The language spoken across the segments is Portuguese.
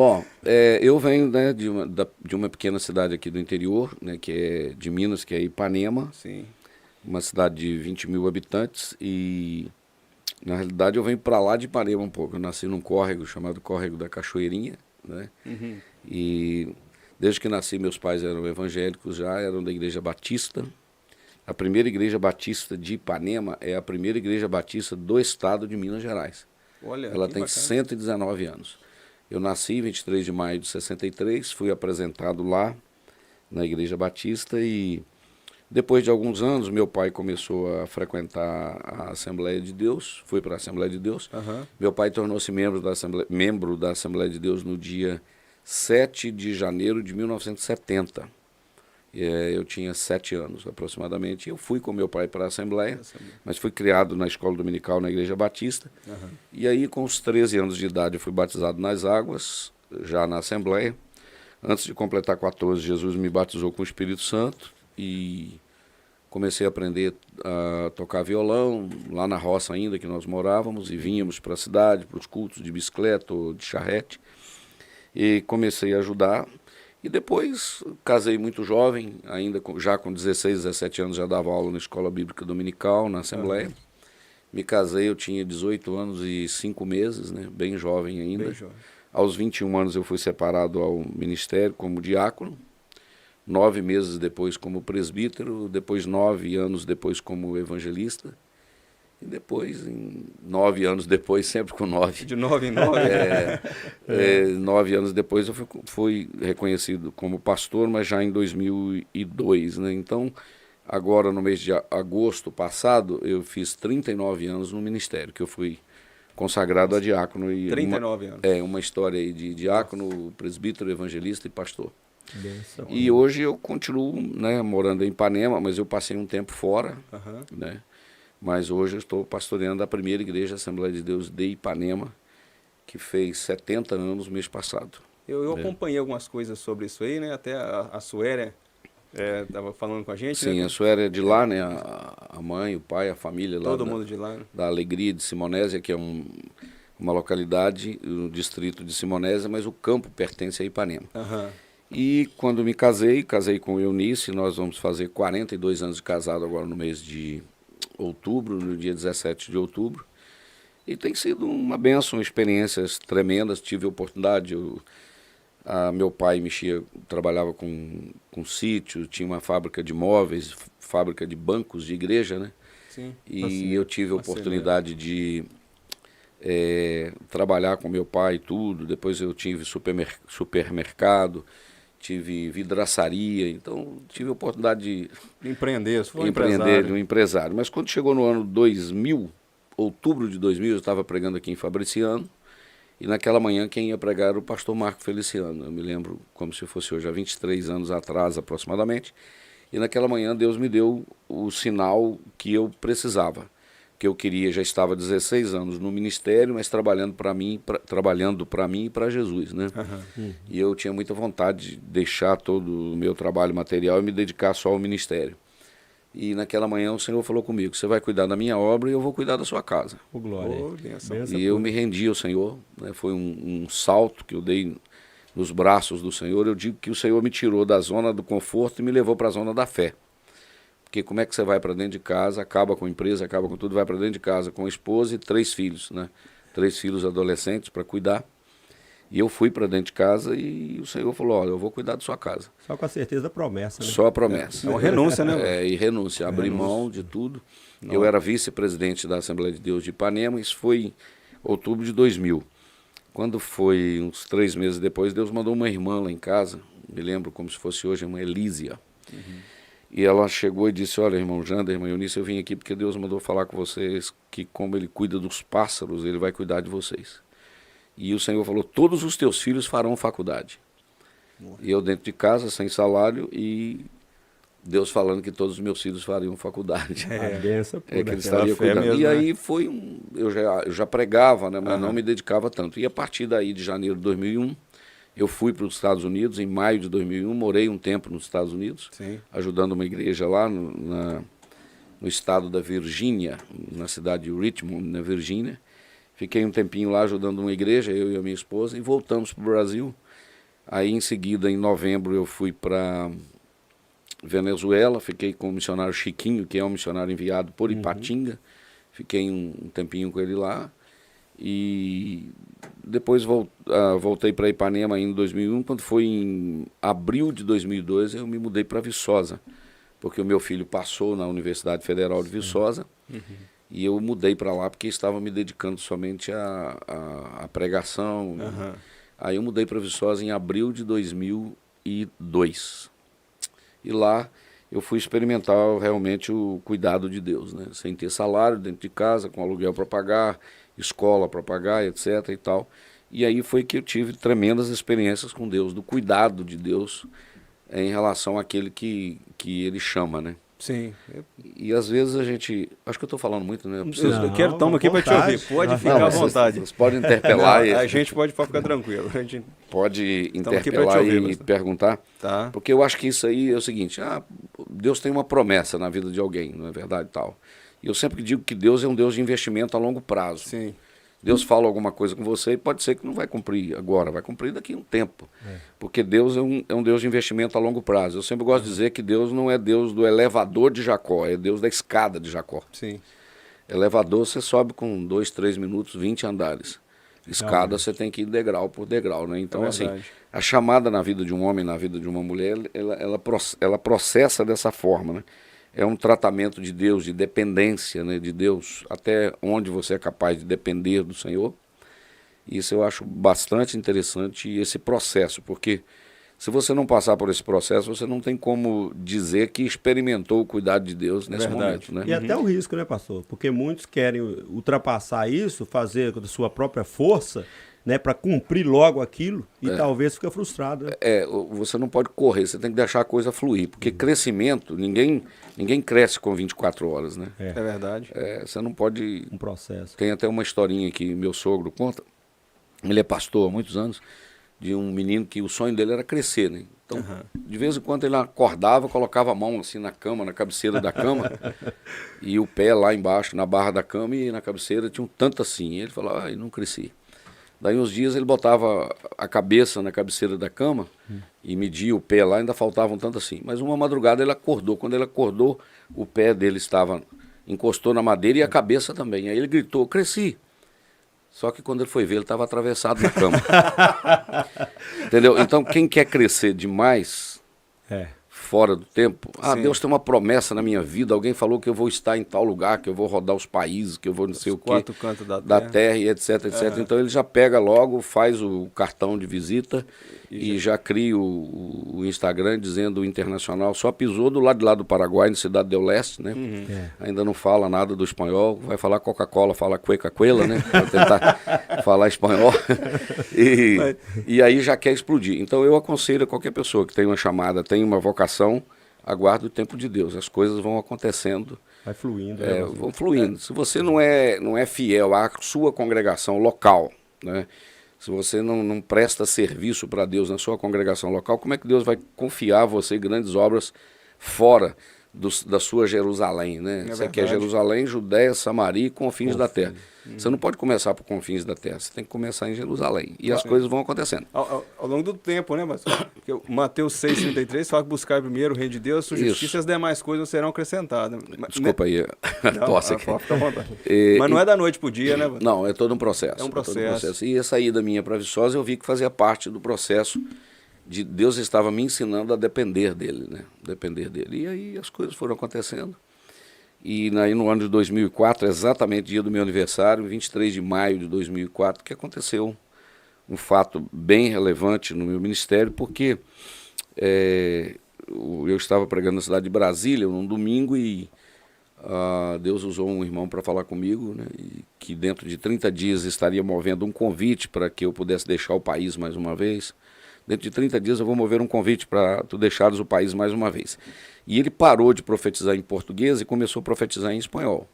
Bom, eu venho, né, de uma pequena cidade aqui do interior, né, que é de Minas, que é Ipanema, Sim. uma cidade de 20 mil habitantes, e na realidade eu venho para lá de Ipanema um pouco. Eu nasci num córrego chamado Córrego da Cachoeirinha, né, Uhum. e desde que nasci meus pais eram evangélicos, já eram da Igreja Batista. A primeira Igreja Batista de Ipanema é a primeira Igreja Batista do estado de Minas Gerais. Olha, Ela que tem bacana. 119 anos. Eu nasci em 23 de maio de 63, fui apresentado lá na Igreja Batista e depois de alguns anos meu pai começou a frequentar a Assembleia de Deus, foi para a Assembleia de Deus. Aham. Meu pai tornou-se membro da Assembleia de Deus no dia 7 de janeiro de 1970. Eu tinha 7 anos aproximadamente. Eu fui com meu pai para a Assembleia, mas fui criado na escola dominical na Igreja Batista. Aham. E aí, com os 13 anos de idade, eu fui batizado nas águas, já na Assembleia. Antes de completar 14, Jesus me batizou com o Espírito Santo e comecei a aprender a tocar violão, lá na roça ainda que nós morávamos, e vínhamos para a cidade, para os cultos de bicicleta ou de charrete. E comecei a ajudar. E depois casei muito jovem, ainda já com 16, 17 anos já dava aula na escola bíblica dominical, na Assembleia. Aham. Me casei, eu tinha 18 anos e 5 meses, né? Bem jovem ainda. Bem jovem. Aos 21 anos eu fui separado ao ministério como diácono, 9 meses depois como presbítero, depois 9 anos depois como evangelista, e depois, 9 anos depois, sempre com 9, De 9 em 9. 9 anos depois eu fui reconhecido como pastor, mas já em 2002, né? Então, agora no mês de agosto passado, eu fiz 39 anos no ministério, que eu fui consagrado a diácono. E 39 anos. uma história aí de diácono, presbítero, evangelista e pastor. Benção. E hoje eu continuo, né, morando em Ipanema, mas eu passei um tempo fora, Aham. né? Mas hoje eu estou pastoreando a primeira igreja Assembleia de Deus de Ipanema, que fez 70 anos no mês passado. Eu É. acompanhei algumas coisas sobre isso aí, né? Até a Suéria estava falando com a gente, Sim, né? a Suéria é de lá, né? A mãe, o pai, a família lá Todo mundo de lá, né? da Alegria de Simonésia, que é uma localidade, o distrito de Simonésia, mas o campo pertence a Ipanema. Aham. E quando me casei com Eunice, nós vamos fazer 42 anos de casado agora no mês de outubro, no dia 17 de outubro. E tem sido uma bênção, experiências tremendas. Tive a oportunidade, meu pai trabalhava com sítio, tinha uma fábrica de móveis, fábrica de bancos de igreja, né? Sim. E Assim, eu tive a oportunidade de trabalhar com meu pai e tudo. Depois eu tive supermercado, tive vidraçaria, então tive a oportunidade de Empreender, você foi um empreender empresário. de um empresário. Mas quando chegou no ano 2000, outubro de 2000, eu estava pregando aqui em Fabriciano, e naquela manhã quem ia pregar era o pastor Marco Feliciano. Eu me lembro como se fosse hoje, há 23 anos atrás aproximadamente, e naquela manhã Deus me deu o sinal que eu precisava, que eu queria. Já estava 16 anos no ministério, mas trabalhando para mim e para Jesus, né? Aham. E eu tinha muita vontade de deixar todo o meu trabalho material e me dedicar só ao ministério. E naquela manhã o Senhor falou comigo: você vai cuidar da minha obra e eu vou cuidar da sua casa. Ô, glória. Ô, benção. Benção E eu pura. me rendi ao Senhor, né? Foi um salto que eu dei nos braços do Senhor. Eu digo que o Senhor me tirou da zona do conforto e me levou para a zona da fé. Porque como é que você vai para dentro de casa, acaba com a empresa, acaba com tudo, vai para dentro de casa com a esposa e 3 filhos, né? 3 filhos adolescentes para cuidar. E eu fui para dentro de casa e o Senhor falou: olha, eu vou cuidar da sua casa. Só com a certeza da promessa, né? Só a promessa. É uma renúncia, né? E renúncia, abrir mão de tudo. Eu era vice-presidente da Assembleia de Deus de Ipanema, isso foi em outubro de 2000. Quando foi uns 3 meses depois, Deus mandou uma irmã lá em casa, me lembro como se fosse hoje, a irmã Elísia. E ela chegou e disse: olha, irmão Jander, irmã Eunice, eu vim aqui porque Deus mandou falar com vocês que como Ele cuida dos pássaros, Ele vai cuidar de vocês. E o Senhor falou: todos os teus filhos farão faculdade. E eu dentro de casa, sem salário, e Deus falando que todos os meus filhos fariam faculdade. A benção pura. Que Ele Aquela estaria fé cuidando. mesmo, e né? aí foi eu já pregava, né, mas não me dedicava tanto. E a partir daí, de janeiro de 2001, eu fui para os Estados Unidos, em maio de 2001, morei um tempo nos Estados Unidos, Sim. ajudando uma igreja lá no estado da Virgínia, na cidade de Richmond, na Virgínia. Fiquei um tempinho lá ajudando uma igreja, eu e a minha esposa, e voltamos para o Brasil. Aí, em seguida, em novembro, eu fui para Venezuela, fiquei com o missionário Chiquinho, que é um missionário enviado por Ipatinga. Fiquei um tempinho com ele lá. E depois voltei para Ipanema em 2001. Quando foi em abril de 2002, eu me mudei para Viçosa, porque o meu filho passou na Universidade Federal de Viçosa. E eu mudei para lá porque estava me dedicando somente à pregação. Aí eu mudei para Viçosa em abril de 2002. E lá eu fui experimentar realmente o cuidado de Deus, né? Sem ter salário dentro de casa, com aluguel para pagar, escola para pagar, etc. e tal. E aí foi que eu tive tremendas experiências com Deus, do cuidado de Deus em relação àquele que Ele chama, né? Sim. E às vezes a gente... Acho que eu estou falando muito, né? Eu quero tomar aqui para te ouvir. Pode ficar à vontade. Vocês podem interpelar. Não, a gente pode ficar tranquilo. A gente pode interpelar e perguntar. Tá. Porque eu acho que isso aí é o seguinte. Deus tem uma promessa na vida de alguém, não é verdade tal? E eu sempre digo que Deus é um Deus de investimento a longo prazo. Sim. Deus fala alguma coisa com você e pode ser que não vai cumprir agora, vai cumprir daqui a um tempo. Porque Deus é um Deus de investimento a longo prazo. Eu sempre gosto de dizer que Deus não é Deus do elevador de Jacó, é Deus da escada de Jacó. Sim. Elevador você sobe com 2, 3 minutos, 20 andares. Escada você tem que ir degrau por degrau, né? Então, assim, a chamada na vida de um homem, na vida de uma mulher, ela processa dessa forma, né? É um tratamento de Deus, de dependência, né, de Deus, até onde você é capaz de depender do Senhor. Isso eu acho bastante interessante, esse processo, porque se você não passar por esse processo, você não tem como dizer que experimentou o cuidado de Deus nesse momento, né? E até o risco, né, pastor? Porque muitos querem ultrapassar isso, fazer da sua própria força, né, para cumprir logo aquilo e talvez fique frustrado. Né? Você não pode correr, você tem que deixar a coisa fluir, porque crescimento, ninguém cresce com 24 horas, né? É verdade. Você não pode... Um processo. Tem até uma historinha que meu sogro conta, ele é pastor há muitos anos, de um menino que o sonho dele era crescer, né? Então, de vez em quando ele acordava, colocava a mão assim na cama, na cabeceira da cama, e o pé lá embaixo, na barra da cama, e na cabeceira tinha um tanto assim. E ele falava, não cresci. Daí uns dias ele botava a cabeça na cabeceira da cama e media o pé lá, ainda faltava um tanto assim. Mas uma madrugada ele acordou. Quando ele acordou, o pé dele encostou na madeira e a cabeça também. Aí ele gritou, cresci. Só que quando ele foi ver, ele estava atravessado na cama. Entendeu? Então quem quer crescer demais... fora do tempo. Deus tem uma promessa na minha vida, alguém falou que eu vou estar em tal lugar, que eu vou rodar os países, que eu vou não sei o quê. 4 cantos da terra e etc, etc. Então ele já pega logo, faz o cartão de visita e já cria o Instagram dizendo o internacional, só pisou do lado de lá do Paraguai, na Cidade del Leste, né? Ainda não fala nada do espanhol, vai falar Coca-Cola, fala Cueca-Cuela, né? Vai tentar falar espanhol. E aí já quer explodir. Então eu aconselho a qualquer pessoa que tem uma chamada, tem uma vocação, aguarde o tempo de Deus. As coisas vão acontecendo. Vai fluindo. Vão fluindo. Se você não é fiel à sua congregação local, né? Se você não presta serviço para Deus na sua congregação local, como é que Deus vai confiar a você grandes obras fora da sua Jerusalém, né? Você quer Jerusalém, Judéia, Samaria e confins da terra. Você não pode começar por confins da terra, você tem que começar em Jerusalém. E as coisas vão acontecendo. Ao longo do tempo, né, pastor? Porque Mateus 6,33 fala que buscar primeiro o reino de Deus, sua justiça e as demais coisas serão acrescentadas. Desculpa aí a tosse aqui. Fica à vontade. Mas não é da noite pro dia, né? Não, é todo um processo. É um processo. E a saída minha para Viçosa, eu vi que fazia parte do processo de Deus estava me ensinando a depender dele, né? Depender dele. E aí as coisas foram acontecendo. E aí no ano de 2004, exatamente dia do meu aniversário, 23 de maio de 2004, que aconteceu um fato bem relevante no meu ministério, porque eu estava pregando na cidade de Brasília num domingo e Deus usou um irmão para falar comigo, né, e que dentro de 30 dias estaria movendo um convite para que eu pudesse deixar o país mais uma vez. Dentro de 30 dias eu vou mover um convite para tu deixares o país mais uma vez. E ele parou de profetizar em português e começou a profetizar em espanhol.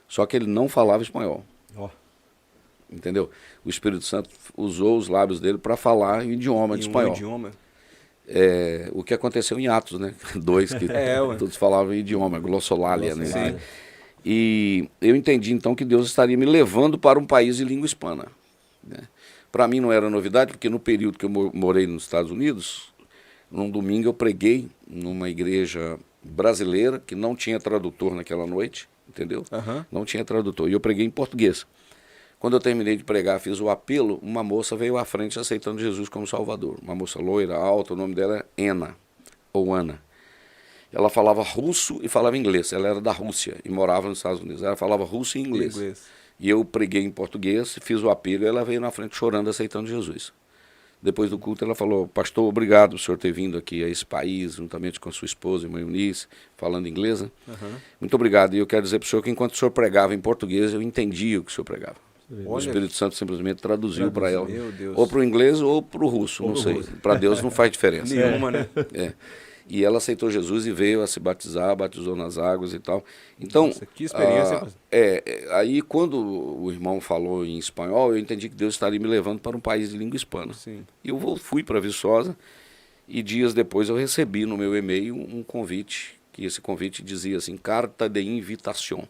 Só que ele não falava espanhol. Entendeu? O Espírito Santo usou os lábios dele para falar em idioma de espanhol. O que aconteceu em Atos, né? 2, que todos falavam em idioma, glossolalia, né? E eu entendi então que Deus estaria me levando para um país de língua hispana, né? Para mim não era novidade, porque no período que eu morei nos Estados Unidos, num domingo eu preguei numa igreja brasileira que não tinha tradutor naquela noite, entendeu? Não tinha tradutor. E eu preguei em português. Quando eu terminei de pregar, fiz o apelo, uma moça veio à frente aceitando Jesus como Salvador. Uma moça loira, alta, o nome dela é Ana, ou Ana. Ela falava russo e falava inglês. Ela era da Rússia e morava nos Estados Unidos. Ela falava russo e inglês. E eu preguei em português, fiz o apelo e ela veio na frente chorando, aceitando Jesus. Depois do culto ela falou: pastor, obrigado por o senhor ter vindo aqui a esse país, juntamente com a sua esposa, irmã Eunice, falando inglês. Né? Muito obrigado. E eu quero dizer para o senhor que enquanto o senhor pregava em português, eu entendia o que o senhor pregava. O Espírito Santo simplesmente traduziu para ela, ou para o inglês ou para o russo, não sei. Para Deus não faz diferença. Nenhuma, né? E ela aceitou Jesus e veio a se batizar, batizou nas águas e tal. Então, nossa, que experiência. aí quando o irmão falou em espanhol, eu entendi que Deus estaria me levando para um país de língua hispana. Sim. E eu fui para Viçosa e dias depois eu recebi no meu e-mail um convite, que esse convite dizia assim, carta de invitação.